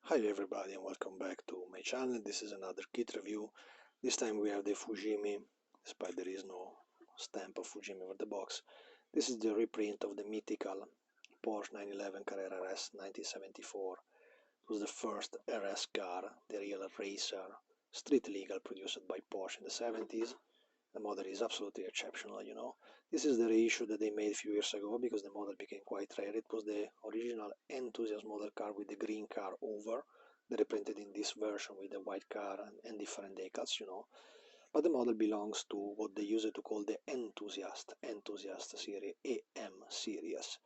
Hi everybody and welcome back to my channel. This is another kit review. This time we have the Fujimi, despite there is no stamp of Fujimi over the box. This is the reprint of the mythical Porsche 911 Carrera RS 1974. It was the first RS car, the real racer, street legal, produced by Porsche in the 70s. The model is absolutely exceptional, you know. This is the reissue that they made a few years ago because the model became quite rare. It was the original eNthusiast model car with the green car over. They reprinted in this version with the white car and different decals, you know. But the model belongs to what they used to call the eNthusiast serie, EM series.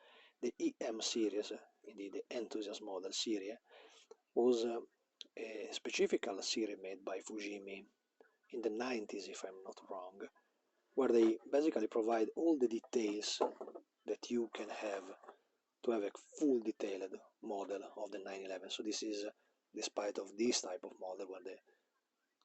The EM series, indeed the eNthusiast model serie, was a specific series made by Fujimi in the 90s, if I'm not wrong, where they basically provide all the details that you can have to have a full detailed model of the 911. So this is, despite of this type of model where the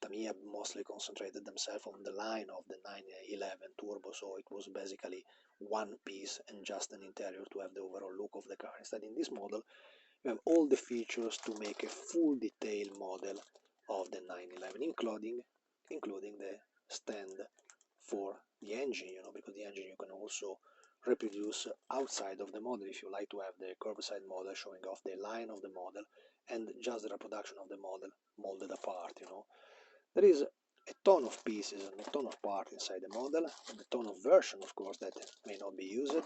Tamiya mostly concentrated themselves on the line of the 911 Turbo, so it was basically one piece and just an interior to have the overall look of the car. Instead, in this model, you have all the features to make a full detailed model of the 911, including the stand for the engine, you know, because the engine you can also reproduce outside of the model if you like to have the curbside model showing off the line of the model and just the reproduction of the model molded apart, you know. There is a ton of pieces and a ton of parts inside the model, and a ton of version, of course, that may not be used.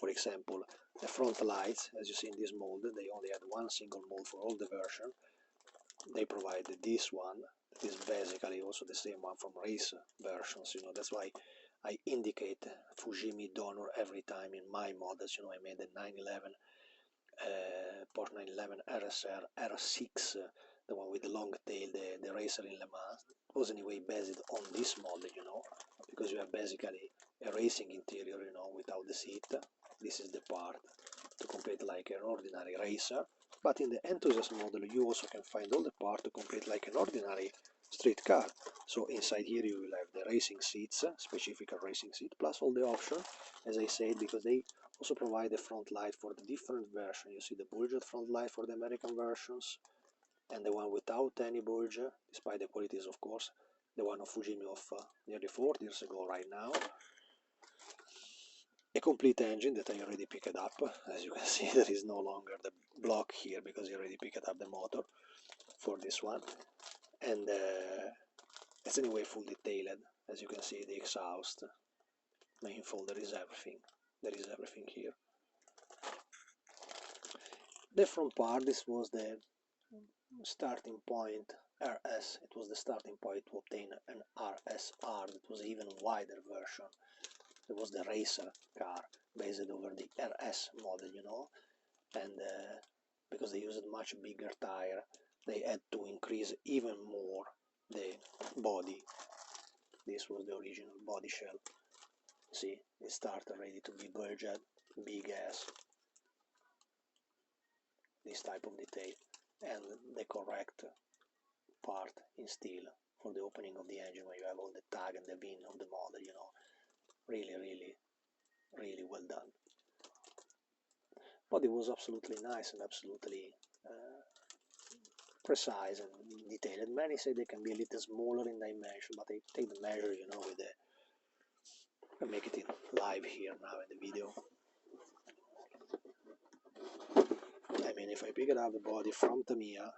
For example, the front lights, as you see in this mold, they only had one single mold for all the version. They provided this one, that is basically also the same one from race versions, you know. That's why I indicate Fujimi donor every time in my models. You know, I made the 911 Porsche 911 RSR R6, the one with the long tail, the racer in Le Mans, was anyway based on this model, you know, because you have basically a racing interior, you know, without the seat. This is the part to complete like an ordinary racer, but in the eNthusiast model you also can find all the parts to complete like an ordinary street car. So inside here you will have the racing seats, specific racing seat, plus all the options, as I said, because they also provide the front light for the different version. You see the bulged front light for the American versions, and the one without any bulge, despite the qualities, of course, the one of Fujimi of nearly 40 years ago right now. A complete engine that I already picked up. As you can see, there is no longer the block here because I already picked up the motor for this one. And it's anyway full detailed. As you can see, the exhaust, manifold, there is everything. There is everything here. The front part, this was the starting point RS. It was the starting point to obtain an RSR that was an even wider version. It was the racer car based over the RS model, you know, and because they used much bigger tire, they had to increase even more the body. This was the original body shell. See, it started ready to be bulged, big ass, this type of detail, and the correct part in steel for the opening of the engine, where you have all the tag and the VIN of the model, you know. Really, really, really well done. But it was absolutely nice and absolutely precise and detailed. Many say they can be a little smaller in dimension, but I take the measure, you know, with the, I make it in live here now in the video. I mean, if I pick it up the body from Tamiya,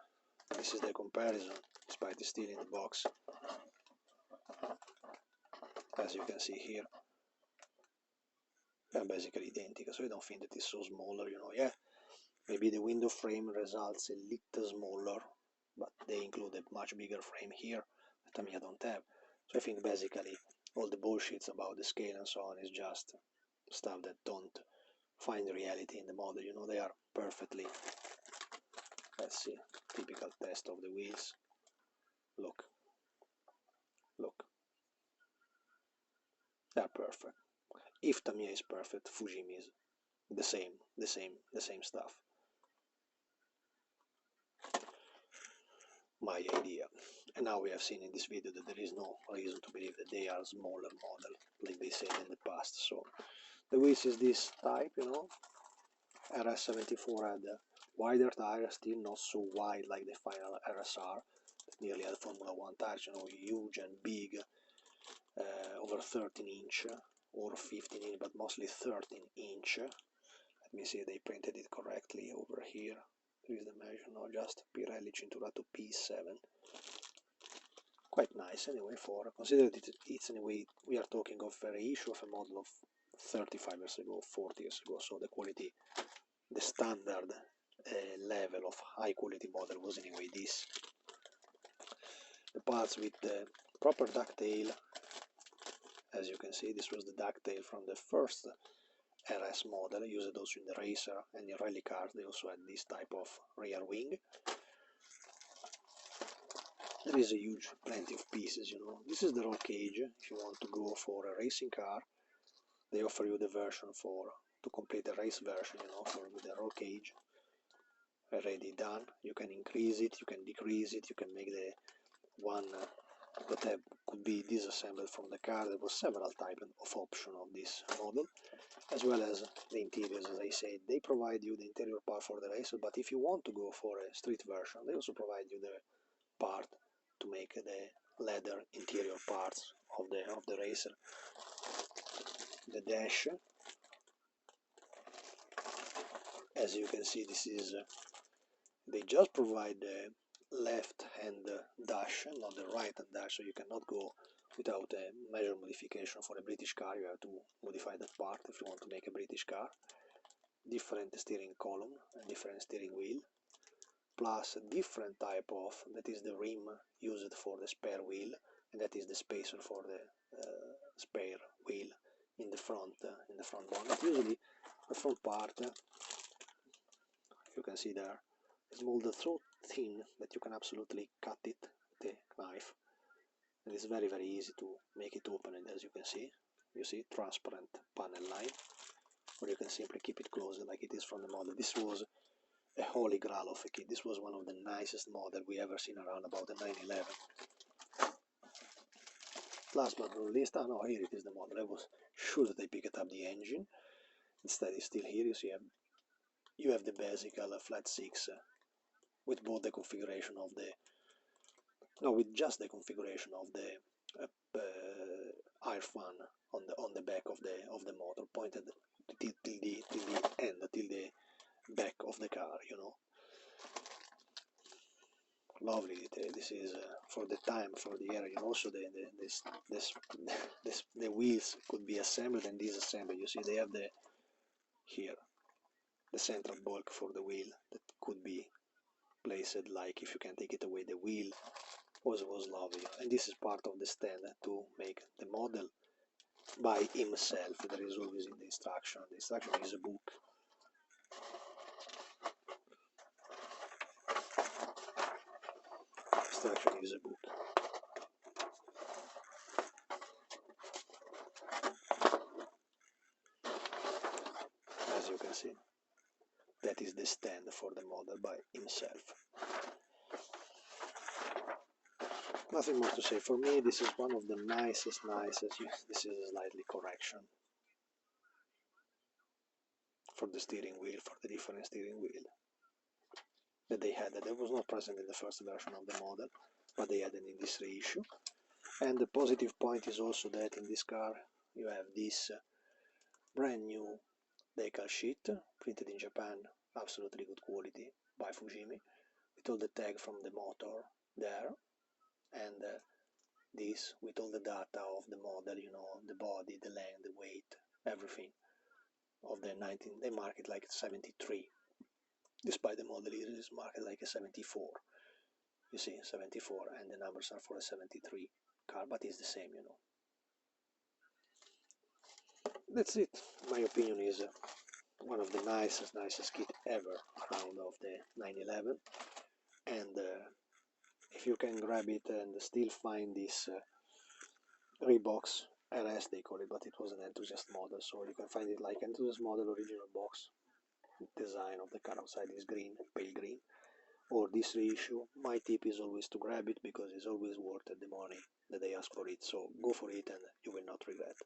this is the comparison, despite it's still in the box. As you can see here, they're basically identical, so I don't think that it's so smaller, you know. Yeah, maybe the window frame results a little smaller, but they include a much bigger frame here that Tamiya don't have. So I think basically all the bullshits about the scale and so on is just stuff that don't find reality in the model, you know. They are perfectly, let's see, typical test of the wheels. Look, look, they are perfect. If Tamiya is perfect, Fujimi is the same stuff. My idea. And now we have seen in this video that there is no reason to believe that they are smaller model like they said in the past. So the wheels is this type, you know. RS74 had wider tires, still not so wide like the final RSR that nearly had Formula 1 tires, you know, huge and big, over 13-inch or 15-inch, but mostly 13-inch. Let me see, they printed it correctly over here. There is the measure, no, just Pirelli Cinturato P7. Quite nice anyway, for consider that it's anyway, we are talking of a reissue of a model of 35 years ago, 40 years ago, so the quality, the standard level of high quality model was anyway this. The parts with the proper ducktail, as you can see, this was the ducktail from the first RS model, used also in the racer and in rally cars. They also had this type of rear wing. There is a huge plenty of pieces, you know. This is the roll cage. If you want to go for a racing car, they offer you the version to complete the race version, you know, with the roll cage already done. You can increase it, you can decrease it, you can make the one that could be disassembled from the car. There was several types of options of this model, as well as the interiors. As I said, they provide you the interior part for the racer, but if you want to go for a street version, they also provide you the part to make the leather interior parts of the racer. The dash, as you can see, this is they just provide the left hand dash, not the right hand dash, so you cannot go without a major modification. For a British car, you have to modify that part if you want to make a British car. Different steering column, a different steering wheel, plus a different type of, that is the rim used for the spare wheel, and that is the spacer for the spare wheel in the front bonnet. Usually the front part, you can see there, is molded so thin that you can absolutely cut it with a knife. It is very easy to make it open, and as you can see, transparent panel line, or you can simply keep it closed like it is from the model. This was a holy grail of a kit. This was one of the nicest models we ever seen around about the 911. Last but not least, no, here it is the model. I was sure that I picked up the engine. Instead, it's still here. You see, you have the basic flat 6 with both the configuration of the, no, with just the configuration of the air fan on the back of the motor, pointed till the end, till the back of the car, you know. Lovely detail. This is for the time, for the era, you know. Also the wheels could be assembled and disassembled. You see, they have here the central bulk for the wheel that could be placed, like if you can take it away, the wheel was lovely. And this is part of the stand to make the model by himself. There is always in the instruction. The instruction is a book. Instruction is a book. As you can see, that is the stand for the model by himself. Nothing more to say. For me, this is one of the nicest. This is a slightly correction for the steering wheel, for the different steering wheel that they had. That was not present in the first version of the model, but they had it in this reissue. And the positive point is also that in this car you have this brand new decal sheet printed in Japan, absolutely good quality by Fujimi, with all the tag from the motor there, and this with all the data of the model, you know, the body, the length, the weight, everything of the 19. They mark it like 73, despite the model is marked like a 74. You see, 74, and the numbers are for a 73 car, but it's the same, you know. That's it. My opinion is one of the nicest kit ever around of the 911, and if you can grab it and still find this Reeboks RS, they call it, but it was an Enthusiast model, so you can find it like Enthusiast model original box. Design of the car outside is green, pale green, or this reissue. My tip is always to grab it, because it's always worth the money that they ask for it, so go for it and you will not regret.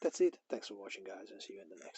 That's it. Thanks for watching, guys, and see you in the next.